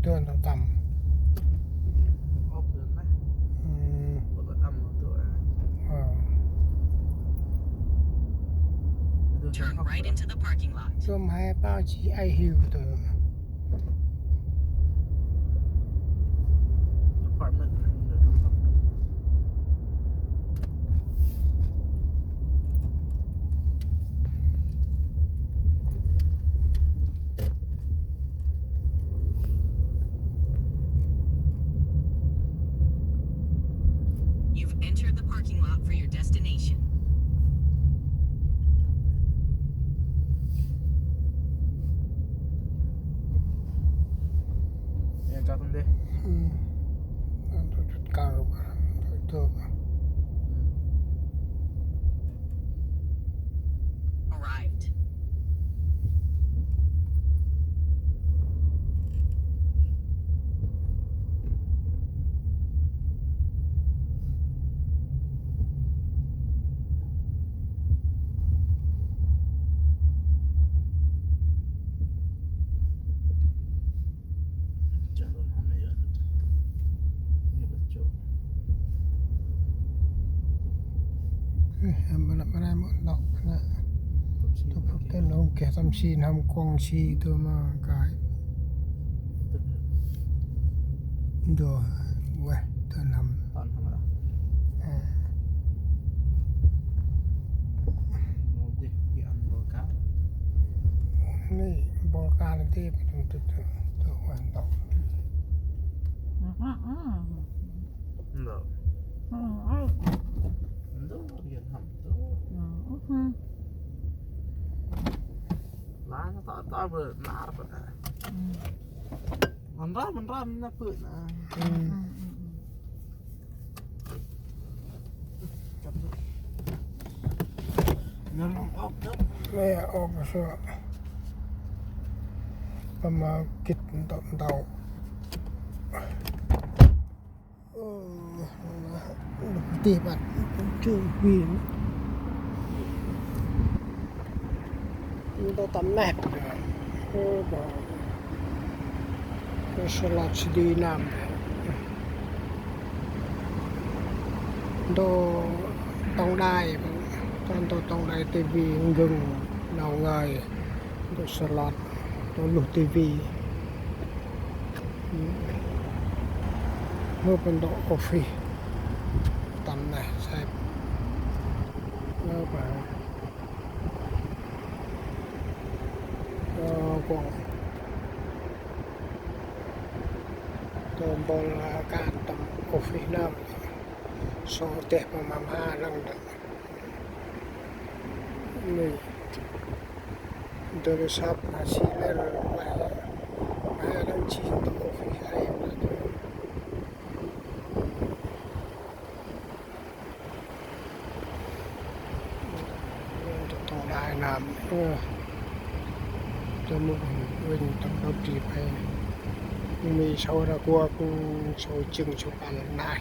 ตัวต่ำออกเดินไหมตัวต่ำตัวTurn right into the parking lot. ตัวไม้เป้าจีไอฮิวตัว apartment นึงเดี๋ยวดูครับYou've entered the parking lot for your destination. เนี่ยจอดตรงนี้ ตัวจุดเก้าตัว Arrived. จอดรถทำไม่เยอะนี่เป็นโจทย์ มันไม่ได้หมดดอกนะตัวพวกต้นน้องแกทำชีนทำกองชีตัวมากายดูเว้ยตัวตนอนธรรมดาโมดิที่อันโรกา ำนี่บอลการที่เป็นตัววันดอก เลิกดูเรียนทำดูร้านต่อเปิดร้านเปิดมันร้านนะเปิดนะจับดูเงินลงออกจับ ไม่ออกมาสักประมาณกิดเดาตีบัดจูวีนมันต้องตำแหน่งบอกสลัดสีดีน้ำโดต้องได้ตอนตัวต้องได้ทีวีกึ่งเนาเงยตัวสลัดตัวลูกทีวีเมื่อเป็นดอกกาแฟตำนะใช่แล้วไปกวางตัวบอลอากาศตำกาแฟน้ำโซเตะประมาณ5 ลังนี่โดยสารอาชีพแล้วมาลังชีตกาแฟไอ้ต้องได้น้ำจะมุ่งวิ่งต้องรถจีบไปมีชาวระกัวกูโชว์จึงโชว์ปันนาย